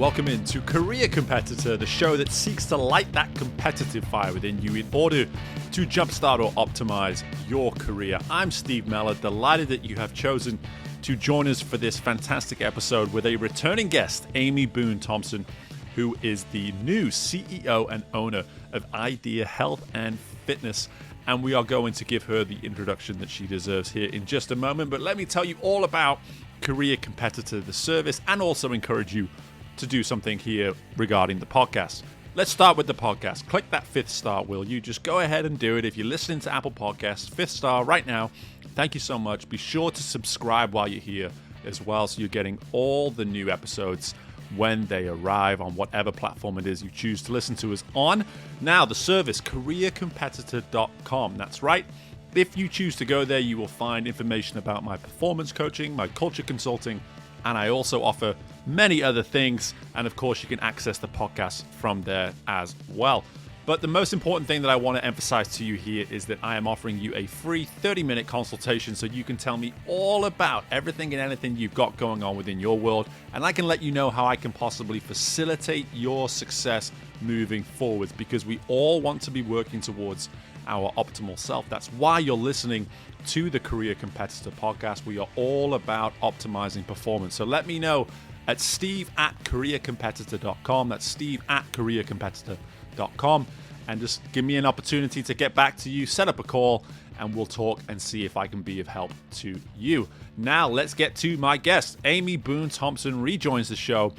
Welcome into Career Competitor, the show that seeks to light that competitive fire within you in order to jumpstart or optimize your career. I'm Steve Mellor, delighted that you have chosen to join us for this fantastic episode with a returning guest, Amy Boone Thompson, who is the new CEO and owner of Idea Health and Fitness. And we are going to give her the introduction that she deserves here in just a moment. But let me tell you all about Career Competitor, the service, and also encourage you to do something here regarding the podcast. Let's start with the podcast. Click that 5th star, will you? Just go ahead and do it. If you're listening to Apple Podcasts, 5th star right now. Thank you so much. Be sure to subscribe while you're here as well, so you're getting all the new episodes when they arrive on whatever platform it is you choose to listen to us on. Now, the service, careercompetitor.com. That's right. If you choose to go there, you will find information about my performance coaching, my culture consulting, and I also offer many other things. And of course, you can access the podcast from there as well. But the most important thing that I want to emphasize to you here is that I am offering you a free 30-minute consultation so you can tell me all about everything and anything you've got going on within your world. And I can let you know how I can possibly facilitate your success moving forwards, because we all want to be working towards our optimal self. That's why you're listening to the Career Competitor podcast. We are all about optimizing performance. So let me know at steve@careercompetitor.com. That's steve@careercompetitor.com. And just give me an opportunity to get back to you, set up a call, and we'll talk and see if I can be of help to you. Now, let's get to my guest. Amy Boone Thompson rejoins the show.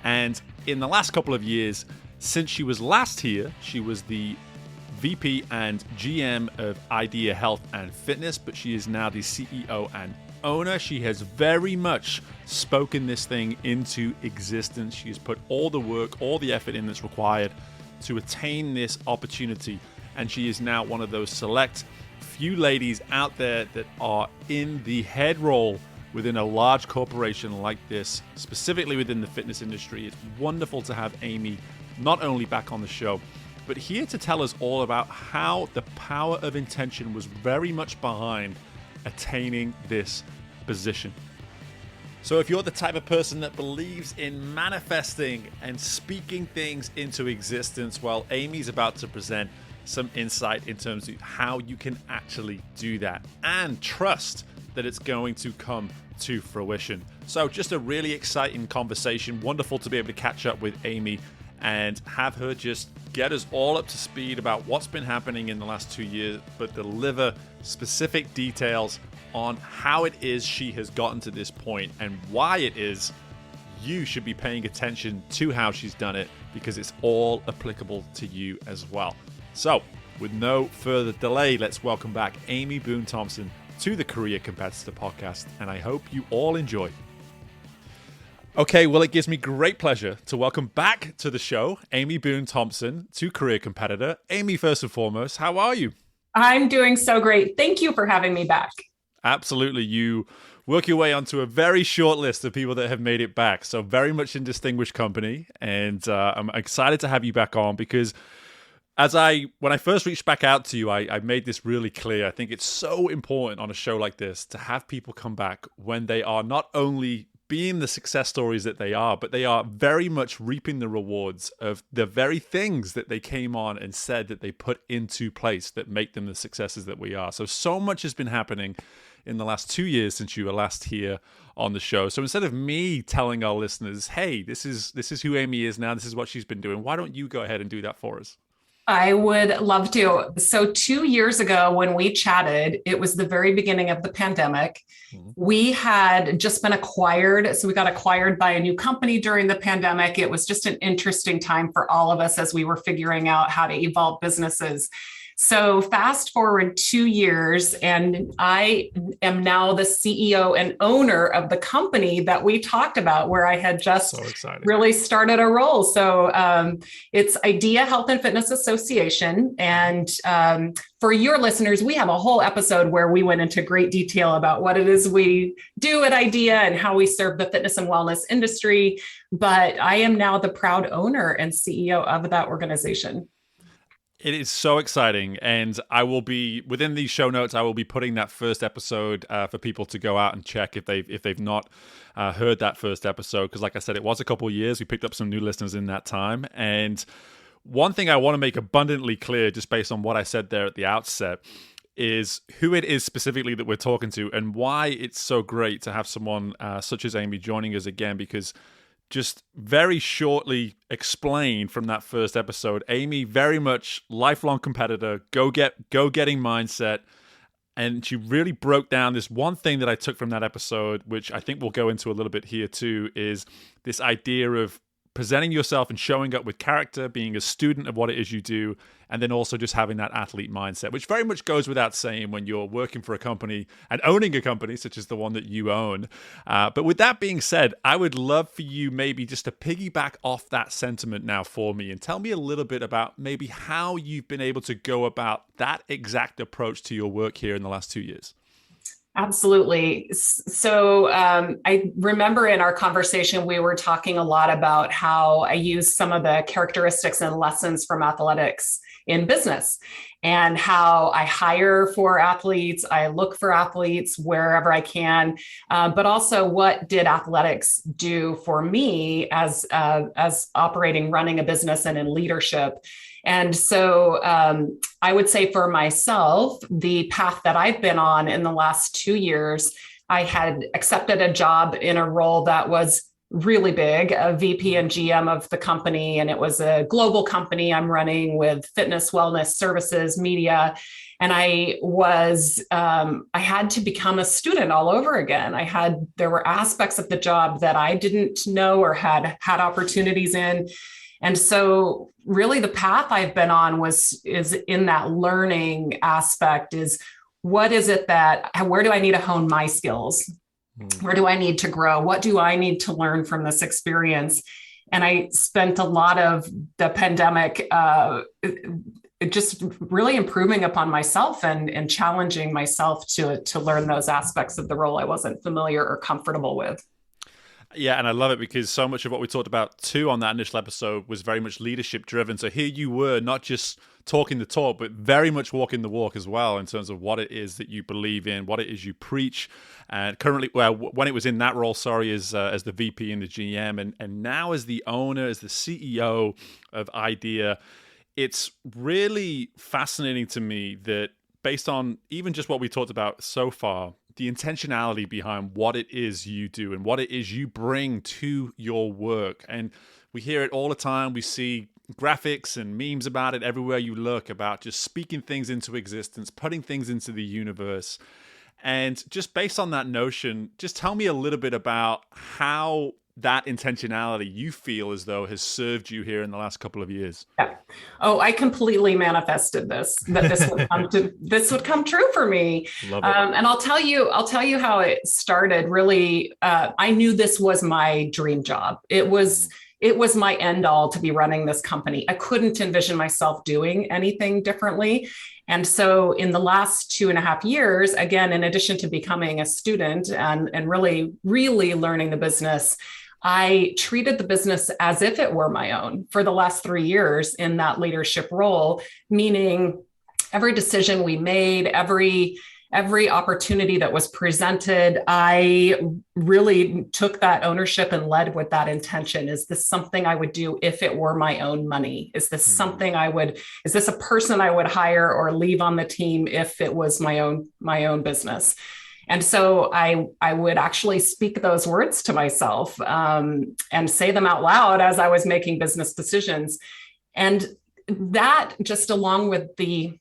And in the last couple of years, since she was last here, she was the VP and GM of Idea Health and Fitness, but she is now the CEO and owner. She has very much spoken this thing into existence. She has put all the work, all the effort in that's required to attain this opportunity. And she is now one of those select few ladies out there that are in the head role within a large corporation like this, specifically within the fitness industry. It's wonderful to have Amy not only back on the show, but here to tell us all about how the power of intention was very much behind attaining this position. So if you're the type of person that believes in manifesting and speaking things into existence, well, Amy's about to present some insight in terms of how you can actually do that and trust that it's going to come to fruition. So just a really exciting conversation. Wonderful to be able to catch up with Amy and have her just get us all up to speed about what's been happening in the last 2 years, but deliver specific details on how it is she has gotten to this point and why it is you should be paying attention to how she's done it, because it's all applicable to you as well. So, with no further delay, let's welcome back Amy Boone Thompson to the Career Competitor podcast, and I hope you all enjoy. Okay, well, it gives me great pleasure to welcome back to the show Amy Boone Thompson to Career Competitor. Amy, first and foremost, how are you? I'm doing so great. Thank you for having me back. Absolutely. You work your way onto a very short list of people that have made it back. So very much in distinguished company. And I'm excited to have you back on because when I first reached back out to you, I made this really clear. I think it's so important on a show like this to have people come back when they are not only being the success stories that they are, but they are very much reaping the rewards of the very things that they came on and said that they put into place that make them the successes that we are. So much has been happening in the last 2 years since you were last here on the show. So instead of me telling our listeners, hey, this is who Amy is now, this is what she's been doing, why don't you go ahead and do that for us? I would love to. So 2 years ago when we chatted, it was the very beginning of the pandemic. Mm-hmm. We had just been acquired. So we got acquired by a new company during the pandemic. It was just an interesting time for all of us as we were figuring out how to evolve businesses. So fast forward 2 years, and I am now the CEO and owner of the company that we talked about, where I had just really started a role. So it's Idea Health and Fitness Association. And for your listeners, we have a whole episode where we went into great detail about what it is we do at Idea and how we serve the fitness and wellness industry. But I am now the proud owner and CEO of that organization. It is so exciting, and I will be within these show notes. I will be putting that first episode for people to go out and check if they've not heard that first episode. Because, like I said, it was a couple of years. We picked up some new listeners in that time, and one thing I want to make abundantly clear, just based on what I said there at the outset, is who it is specifically that we're talking to, and why it's so great to have someone such as Amy joining us again. Because just very shortly explained from that first episode, Amy, very much lifelong competitor, go-getting mindset. And she really broke down this one thing that I took from that episode, which I think we'll go into a little bit here too, is this idea of presenting yourself and showing up with character, being a student of what it is you do, and then also just having that athlete mindset, which very much goes without saying when you're working for a company and owning a company such as the one that you own. But with that being said, I would love for you maybe just to piggyback off that sentiment now for me and tell me a little bit about maybe how you've been able to go about that exact approach to your work here in the last 2 years. Absolutely. So I remember in our conversation, we were talking a lot about how I use some of the characteristics and lessons from athletics in business and how I hire for athletes. I look for athletes wherever I can, but also what did athletics do for me as operating, running a business and in leadership. And so I would say for myself, the path that I've been on in the last 2 years, I had accepted a job in a role that was really big, a VP and GM of the company. And it was a global company I'm running with fitness, wellness, services, media. And I had to become a student all over again. There were aspects of the job that I didn't know or had opportunities in. And so really the path I've been on is in that learning aspect is what is it where do I need to hone my skills? Where do I need to grow? What do I need to learn from this experience? And I spent a lot of the pandemic just really improving upon myself and challenging myself to learn those aspects of the role I wasn't familiar or comfortable with. Yeah, and I love it because so much of what we talked about too on that initial episode was very much leadership driven. So here you were not just talking the talk, but very much walking the walk as well in terms of what it is that you believe in, what it is you preach. And currently, when it was in that role, as the VP and the GM, and now as the owner, as the CEO of IDEA, it's really fascinating to me that based on even just what we talked about so far, the intentionality behind what it is you do and what it is you bring to your work. And we hear it all the time. We see graphics and memes about it everywhere you look, about just speaking things into existence, putting things into the universe. And just based on that notion, just tell me a little bit about how that intentionality you feel as though has served you here in the last couple of years. Yeah. Oh, I completely manifested that this would come true for me. Love it. And I'll tell you how it started. Really, I knew this was my dream job. It was my end all to be running this company. I couldn't envision myself doing anything differently. And so in the last 2.5 years, again, in addition to becoming a student and really, really learning the business, I treated the business as if it were my own for the last 3 years in that leadership role, meaning every decision we made, every opportunity that was presented, I really took that ownership and led with that intention. Is this something I would do if it were my own money? Is this something is this a person I would hire or leave on the team if it was my own business? And so I would actually speak those words to myself and say them out loud as I was making business decisions. And that, just along with the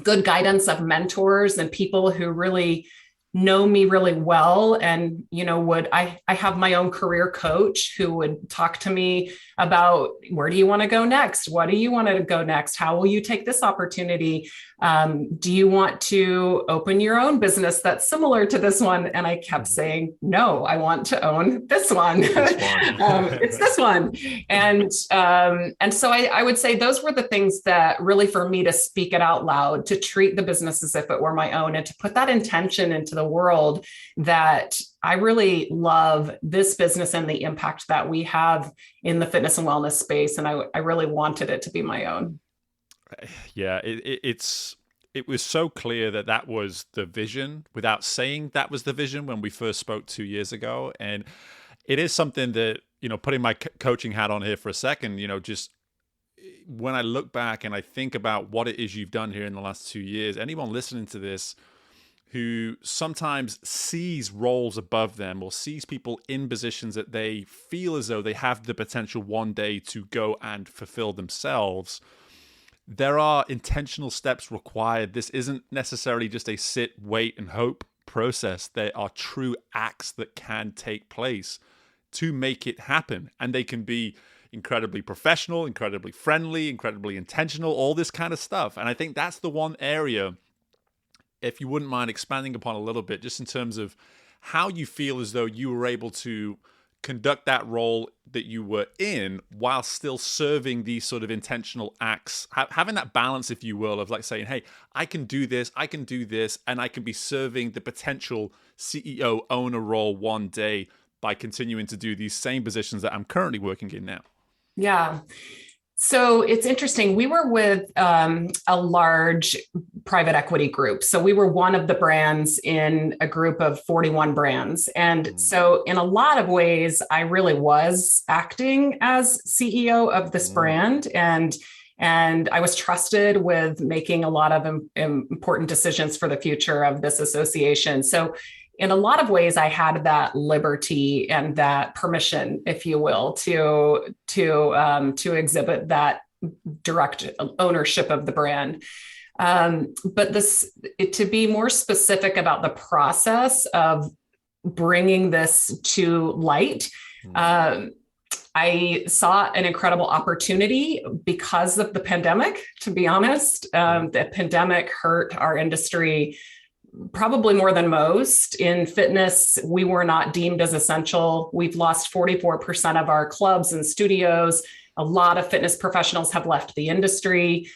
good guidance of mentors and people who really know me really well. And, I have my own career coach who would talk to me about, where do you want to go next? What do you want to go next? How will you take this opportunity? Do you want to open your own business that's similar to this one? And I kept saying, no, I want to own this one. It's this one. And so I would say those were the things that really, for me, to speak it out loud, to treat the business as if it were my own, and to put that intention into the world that I really love this business and the impact that we have in the fitness and wellness space. And I really wanted it to be my own. Yeah, it was so clear that that was the vision without saying that was the vision when we first spoke 2 years ago. And it is something that, putting my coaching hat on here for a second, just when I look back and I think about what it is you've done here in the last 2 years, anyone listening to this who sometimes sees roles above them or sees people in positions that they feel as though they have the potential one day to go and fulfill themselves, there are intentional steps required. This isn't necessarily just a sit, wait, and hope process. There are true acts that can take place to make it happen. And they can be incredibly professional, incredibly friendly, incredibly intentional, all this kind of stuff. And I think that's the one area, if you wouldn't mind expanding upon a little bit, just in terms of how you feel as though you were able to conduct that role that you were in while still serving these sort of intentional acts, having that balance, if you will, of like saying, hey, I can do this, and I can be serving the potential CEO owner role one day by continuing to do these same positions that I'm currently working in now. Yeah. So it's interesting. We were with a large private equity group. So we were one of the brands in a group of 41 brands. And so in a lot of ways, I really was acting as CEO of this brand. And I was trusted with making a lot of important decisions for the future of this association. So in a lot of ways, I had that liberty and that permission, if you will, to exhibit that direct ownership of the brand. But to be more specific about the process of bringing this to light, I saw an incredible opportunity because of the pandemic. To be honest, the pandemic hurt our industry probably more than most. In fitness, we were not deemed as essential. We've lost 44% of our clubs and studios. A lot of fitness professionals have left the industry.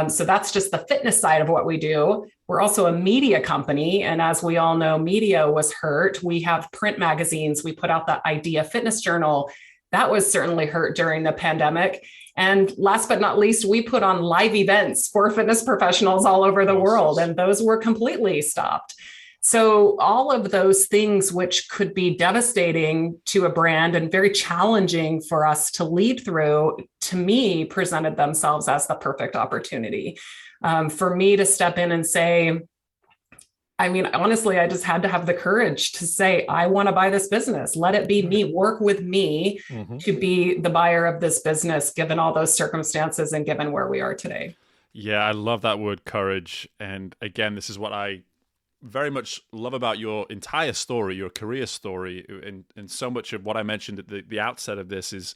So that's just the fitness side of what we do. We're also a media company. And as we all know, media was hurt. We have print magazines. We put out the Idea Fitness Journal. That was certainly hurt during the pandemic. And last but not least, we put on live events for fitness professionals all over the world, and those were completely stopped. So all of those things, which could be devastating to a brand and very challenging for us to lead through, to me, presented themselves as the perfect opportunity for me to step in and say, I mean, honestly, I just had to have the courage to say, I want to buy this business. Let it be me, work with me to be the buyer of this business, given all those circumstances and given where we are today. Yeah, I love that word, courage. And again, this is what I very much love about your entire story, your career story. And so much of what I mentioned at the outset of this is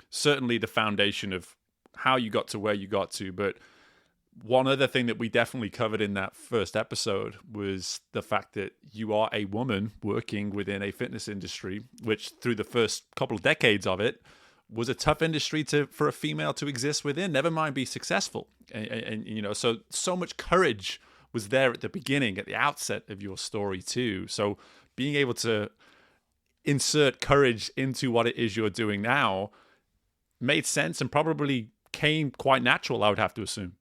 certainly the foundation of how you got to where you got to. But one other thing that we definitely covered in that first episode was the fact that you are a woman working within a fitness industry, which through the first couple of decades of it was a tough industry for a female to exist within, never mind be successful. And so much courage was there at the beginning, at the outset of your story too. So being able to insert courage into what it is you're doing now made sense and probably came quite natural, I would have to assume.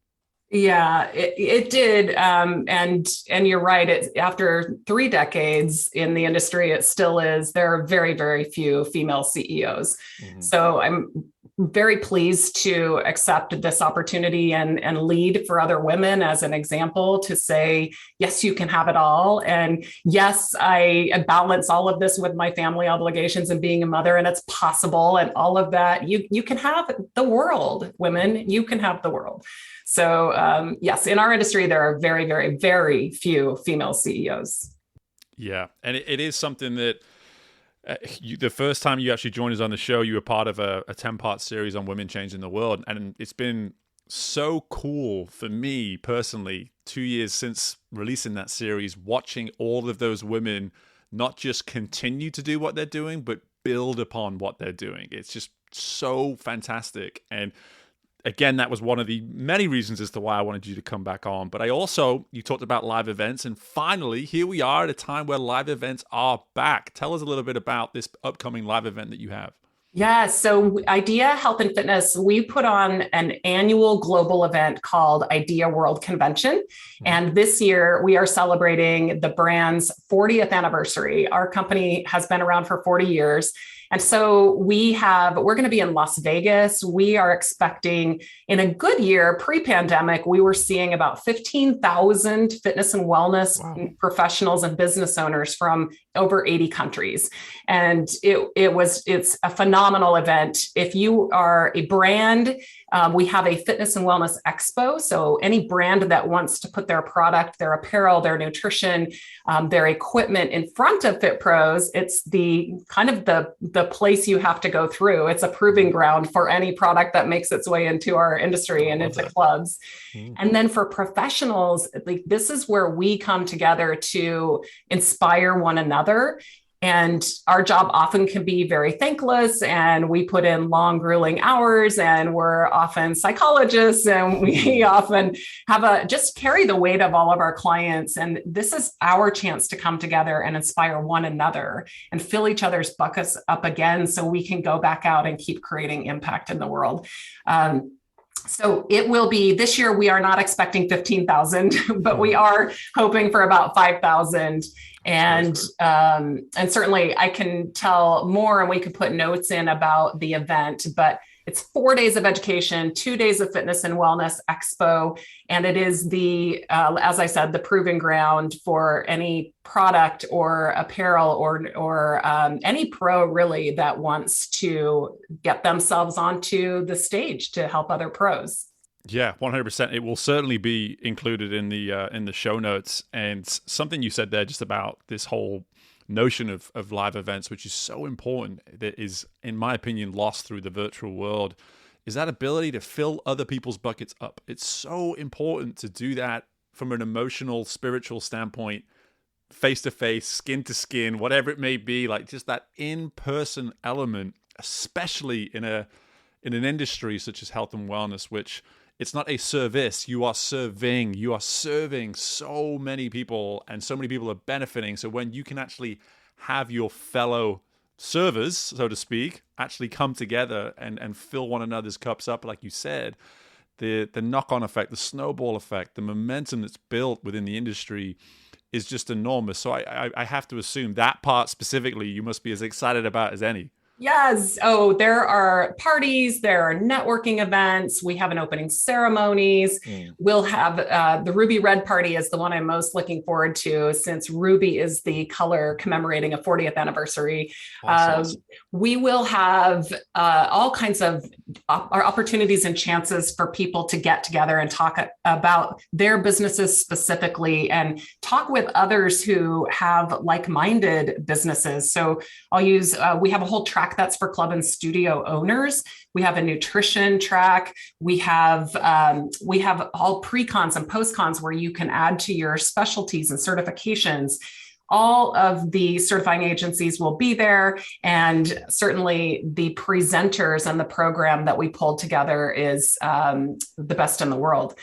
Yeah, it did. And you're right. After 3 decades in the industry, it still is. There are very, very few female CEOs. So I'm very pleased to accept this opportunity and lead for other women as an example to say, yes, you can have it all. And yes, I balance all of this with my family obligations and being a mother, and it's possible and all of that. You can have the world, women, you can have the world. So yes, in our industry, there are very, very, very few female CEOs. Yeah. And it is something that the first time you actually joined us on the show, you were part of a 10-part series on women changing the world. And it's been so cool for me personally, 2 years since releasing that series, watching all of those women not just continue to do what they're doing, but build upon what they're doing. It's just so fantastic. And again, that was one of the many reasons as to why I wanted you to come back on. But you talked about live events. And finally, here we are at a time where live events are back. Tell us a little bit about this upcoming live event that you have. Yeah, so IDEA Health and Fitness, we put on an annual global event called IDEA World Convention. And this year we are celebrating the brand's 40th anniversary. Our company has been around for 40 years. And so we're going to be in Las Vegas. We are expecting in a good year, pre-pandemic, we were seeing about 15,000 fitness and wellness professionals and business owners from over 80 countries. And it's a phenomenal event. If you are a brand, we have a fitness and wellness expo. So any brand that wants to put their product, their apparel, their nutrition, their equipment in front of Fit Pros, it's the kind of the place you have to go through. It's a proving ground for any product that makes its way into our industry and into clubs. And then for professionals, like this is where we come together to inspire one another. And our job often can be very thankless, and we put in long, grueling hours, and we're often psychologists, and we often have just carry the weight of all of our clients. And this is our chance to come together and inspire one another and fill each other's buckets up again so we can go back out and keep creating impact in the world. So it will be this year. We are not expecting 15,000, but we are hoping for about 5,000. And certainly I can tell more, and we could put notes in about the event, but it's 4 days of education, 2 days of fitness and wellness expo. And it is as I said, the proving ground for any product or apparel or any pro really that wants to get themselves onto the stage to help other pros. Yeah, 100%. It will certainly be included in the show notes. And something you said there just about this whole notion of live events, which is so important, that is, in my opinion, lost through the virtual world, is that ability to fill other people's buckets up. It's so important to do that from an emotional, spiritual standpoint, face to face, skin to skin, whatever it may be, like just that in-person element, especially in an industry such as health and wellness, which it's not a service. You are serving so many people, and so many people are benefiting. So when you can actually have your fellow servers, so to speak, actually come together and fill one another's cups up, like you said, the knock-on effect, the snowball effect, the momentum that's built within the industry is just enormous. So I have to assume that part specifically you must be as excited about as any. Yes. Oh, there are parties, there are networking events. We have an opening ceremonies. We'll have the Ruby Red Party is the one I'm most looking forward to, since Ruby is the color commemorating a 40th anniversary. Awesome. We will have all kinds of opportunities and chances for people to get together and talk about their businesses specifically, and talk with others who have like-minded businesses. So we have a whole track that's for club and studio owners. We have a nutrition track. We have all pre-cons and post-cons where you can add to your specialties and certifications. All of the certifying agencies will be there, and certainly the presenters and the program that we pulled together is the best in the world.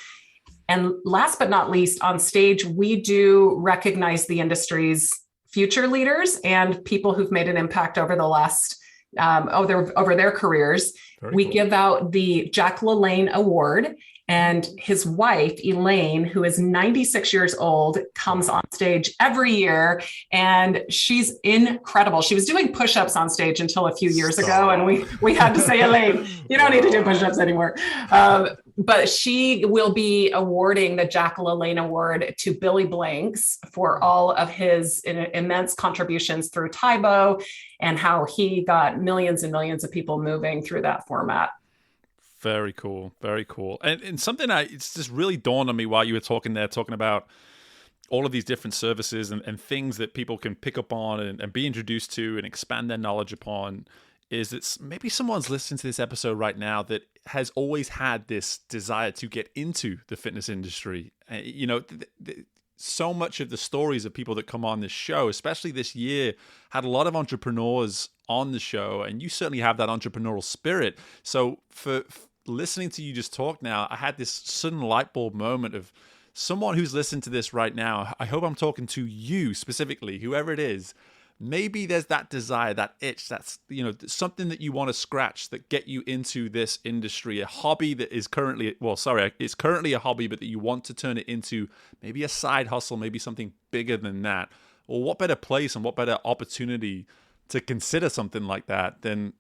And last but not least, on stage, we do recognize the industry's future leaders and people who've made an impact over the last over their careers. We give out the Jack LaLanne Award, and his wife, Elaine, who is 96 years old, comes on stage every year, and she's incredible. She was doing push-ups on stage until a few years ago, and we had to say, Elaine, you don't need to do push-ups anymore. But she will be awarding the Jack LaLanne Award to Billy Blanks for all of his immense contributions through Tybo, and how he got millions and millions of people moving through that format. Very cool. Very cool. And something it's just really dawned on me while you were talking about all of these different services and things that people can pick up on and be introduced to and expand their knowledge upon, is that maybe someone's listening to this episode right now that has always had this desire to get into the fitness industry. So much of the stories of people that come on this show, especially this year, had a lot of entrepreneurs on the show, and you certainly have that entrepreneurial spirit. So for listening to you just talk now, I had this sudden light bulb moment of someone who's listening to this right now. I hope I'm talking to you specifically, whoever it is, maybe there's that desire, that itch, that's, something that you want to scratch that get you into this industry, a hobby that is currently, it's currently a hobby, but that you want to turn it into maybe a side hustle, maybe something bigger than that. Well, what better place and what better opportunity to consider something like that than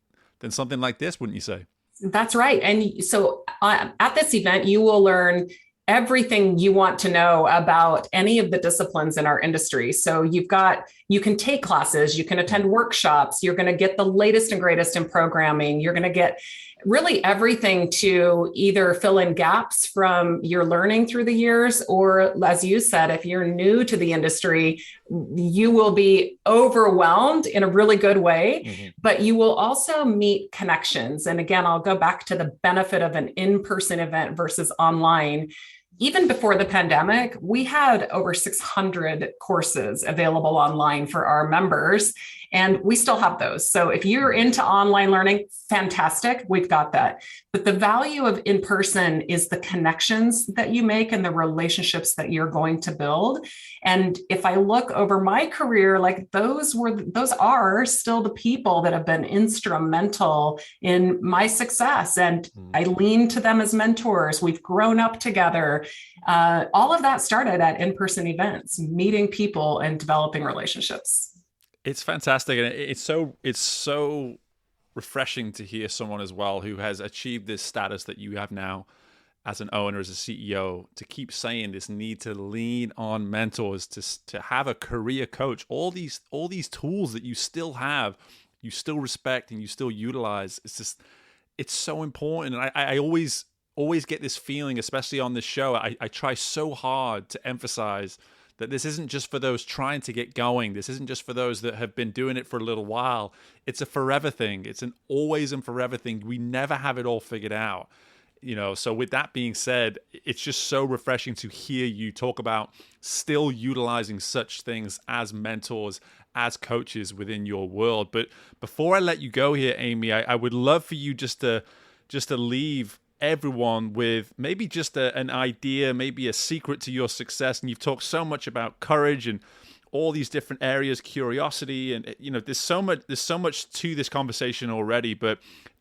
something like this, wouldn't you say? That's right. And so at this event, you will learn everything you want to know about any of the disciplines in our industry. So you can take classes, you can attend workshops, you're going to get the latest and greatest in programming. You're going to get really everything to either fill in gaps from your learning through the years, or as you said, if you're new to the industry, you will be overwhelmed in a really good way, but you will also meet connections. And again, I'll go back to the benefit of an in-person event versus online. Even before the pandemic, we had over 600 courses available online for our members, and we still have those. So if you're into online learning, fantastic, we've got that. But the value of in-person is the connections that you make and the relationships that you're going to build. And if I look over my career, like those are still the people that have been instrumental in my success. And I lean to them as mentors. We've grown up together. All of that started at in-person events, meeting people and developing relationships. It's fantastic. And it's so refreshing to hear someone as well who has achieved this status that you have now as an owner, as a CEO, to keep saying this need to lean on mentors, to have a career coach, all these tools that you still have, you still respect and you still utilize. It's so important. And I always get this feeling, especially on this show, I try so hard to emphasize that this isn't just for those trying to get going. This isn't just for those that have been doing it for a little while. It's a forever thing. It's an always and forever thing. We never have it all figured out. So with that being said, it's just so refreshing to hear you talk about still utilizing such things as mentors, as coaches within your world. But before I let you go here, Amy, I would love for you just to leave everyone with maybe just an idea, maybe a secret to your success. And you've talked so much about courage and all these different areas, curiosity, and there's so much to this conversation already. But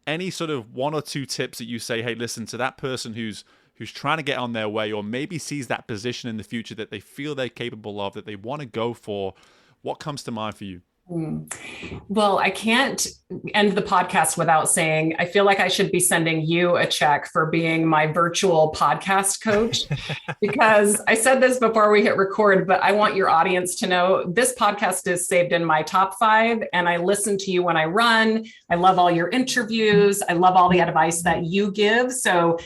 any sort of one or two tips that you say, hey, listen, to that person who's trying to get on their way, or maybe sees that position in the future that they feel they're capable of, that they want to go for, what comes to mind for you? Well, I can't end the podcast without saying, I feel like I should be sending you a check for being my virtual podcast coach, because I said this before we hit record, but I want your audience to know this podcast is saved in my top 5, and I listen to you when I run. I love all your interviews. I love all the advice that you give. So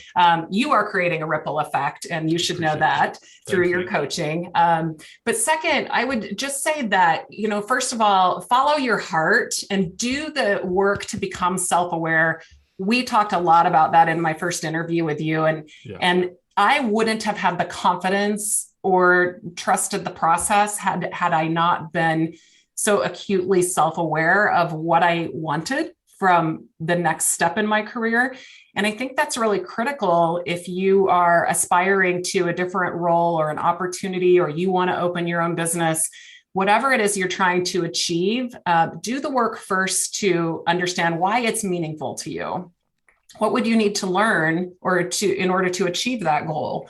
you are creating a ripple effect, and you should know that through your coaching. But second, I would just say that, first of all, follow your heart and do the work to become self-aware. We talked a lot about that in my first interview with you. And I wouldn't have had the confidence or trusted the process had I not been so acutely self-aware of what I wanted from the next step in my career. And I think that's really critical if you are aspiring to a different role or an opportunity, or you want to open your own business. Whatever it is you're trying to achieve, do the work first to understand why it's meaningful to you. What would you need to learn in order to achieve that goal?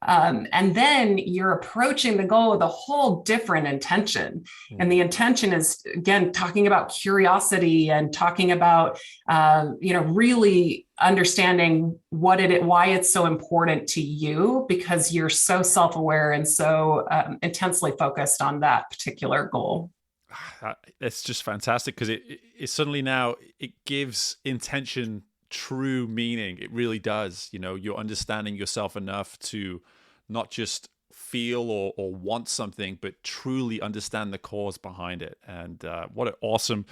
And then you're approaching the goal with a whole different intention. And the intention is, again, talking about curiosity and talking about, really understanding why it's so important to you, because you're so self-aware and so intensely focused on that particular goal. It's just fantastic, because it suddenly now it gives intention true meaning. It really does. You're understanding yourself enough to not just feel or want something, but truly understand the cause behind it. And what an awesome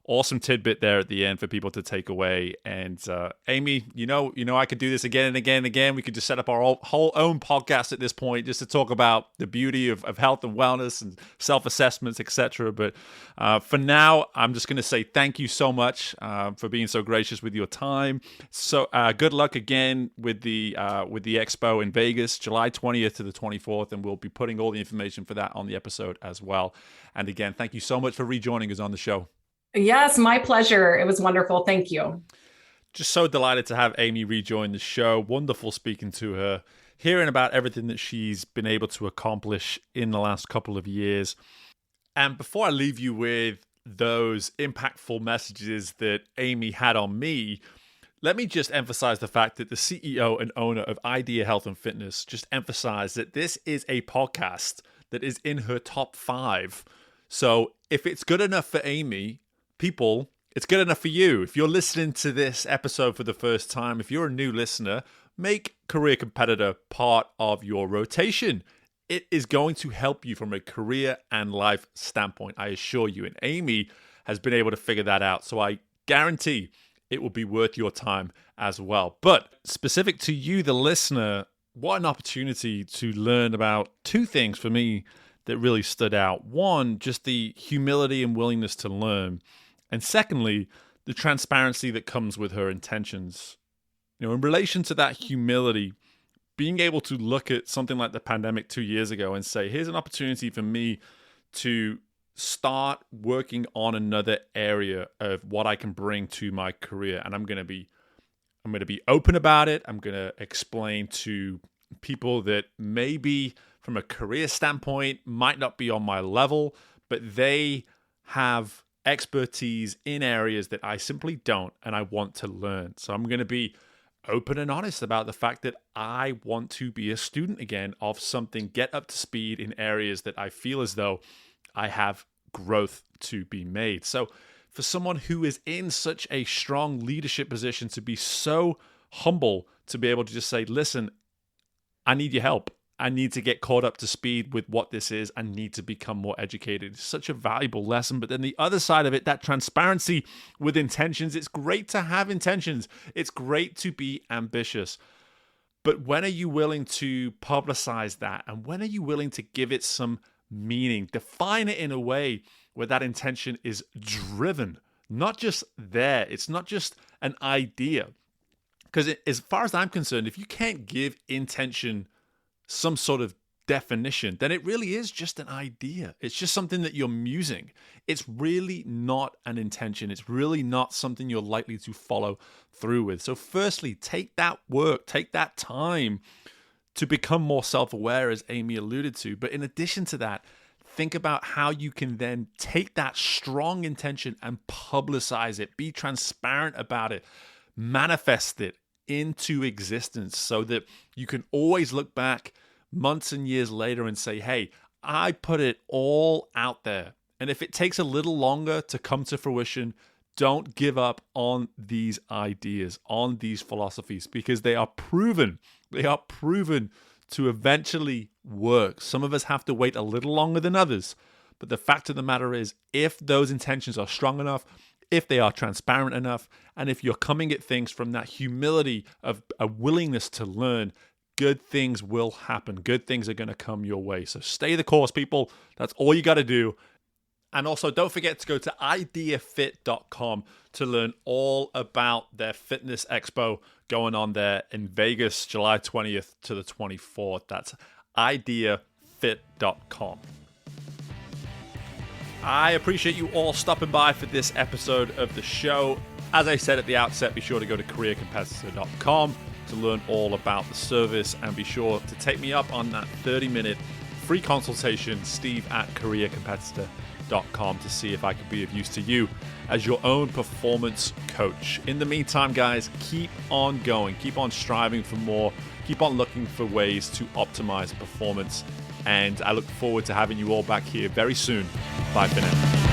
awesome tidbit there at the end for people to take away. And Amy, I could do this again and again and again. We could just set up our whole own podcast at this point just to talk about the beauty of health and wellness and self-assessments, etc. But for now, I'm just going to say thank you so much for being so gracious with your time. So good luck again with the expo in Vegas, July 20th to the 24th, and we'll be putting all the information for that on the episode as well. And again, thank you so much for rejoining us on the show. Yes, my pleasure. It was wonderful. Thank you. Just so delighted to have Amy rejoin the show. Wonderful speaking to her, hearing about everything that she's been able to accomplish in the last couple of years. And before I leave you with those impactful messages that Amy had on me, let me just emphasize the fact that the CEO and owner of Idea Health and Fitness just emphasized that this is a podcast that is in her top 5. So if it's good enough for Amy, people, it's good enough for you. If you're listening to this episode for the first time, if you're a new listener, make Career Competitor part of your rotation. It is going to help you from a career and life standpoint, I assure you. And Amy has been able to figure that out. So I guarantee it will be worth your time as well. But specific to you, the listener, what an opportunity to learn about 2 things for me that really stood out. One, just the humility and willingness to learn. And secondly, the transparency that comes with her intentions. In relation to that humility, being able to look at something like the pandemic 2 years ago and say, here's an opportunity for me to start working on another area of what I can bring to my career. And I'm going to be open about it. I'm going to explain to people that maybe from a career standpoint might not be on my level, but they have expertise in areas that I simply don't, and I want to learn. So I'm going to be open and honest about the fact that I want to be a student again of something, get up to speed in areas that I feel as though I have growth to be made. So for someone who is in such a strong leadership position, to be so humble to be able to just say, listen, I need your help. I need to get caught up to speed with what this is. I need to become more educated. It's such a valuable lesson. But then the other side of it, that transparency with intentions, it's great to have intentions. It's great to be ambitious. But when are you willing to publicize that? And when are you willing to give it some meaning? Define it in a way where that intention is driven, not just there. It's not just an idea. Because as far as I'm concerned, if you can't give intention some sort of definition, then it really is just an idea. It's just something that you're musing. It's really not an intention. It's really not something you're likely to follow through with. So firstly, take that work, take that time to become more self-aware, as Amy alluded to. But in addition to that, think about how you can then take that strong intention and publicize it, be transparent about it, manifest it into existence so that you can always look back months and years later and say, hey, I put it all out there. And if it takes a little longer to come to fruition, don't give up on these ideas, on these philosophies, because they are proven. They are proven to eventually work. Some of us have to wait a little longer than others. But the fact of the matter is, if those intentions are strong enough, if they are transparent enough, and if you're coming at things from that humility of a willingness to learn, good things will happen. Good things are going to come your way. So stay the course, people. That's all you got to do. And also, don't forget to go to ideafit.com to learn all about their fitness expo going on there in Vegas, July 20th to the 24th. That's ideafit.com. I appreciate you all stopping by for this episode of the show. As I said at the outset, be sure to go to careercompetitor.com to learn all about the service, and be sure to take me up on that 30-minute free consultation, steve@careercompetitor.com, to see if I can be of use to you as your own performance coach. In the meantime, guys, keep on going, keep on striving for more, keep on looking for ways to optimize performance. And I look forward to having you all back here very soon. Bye for now.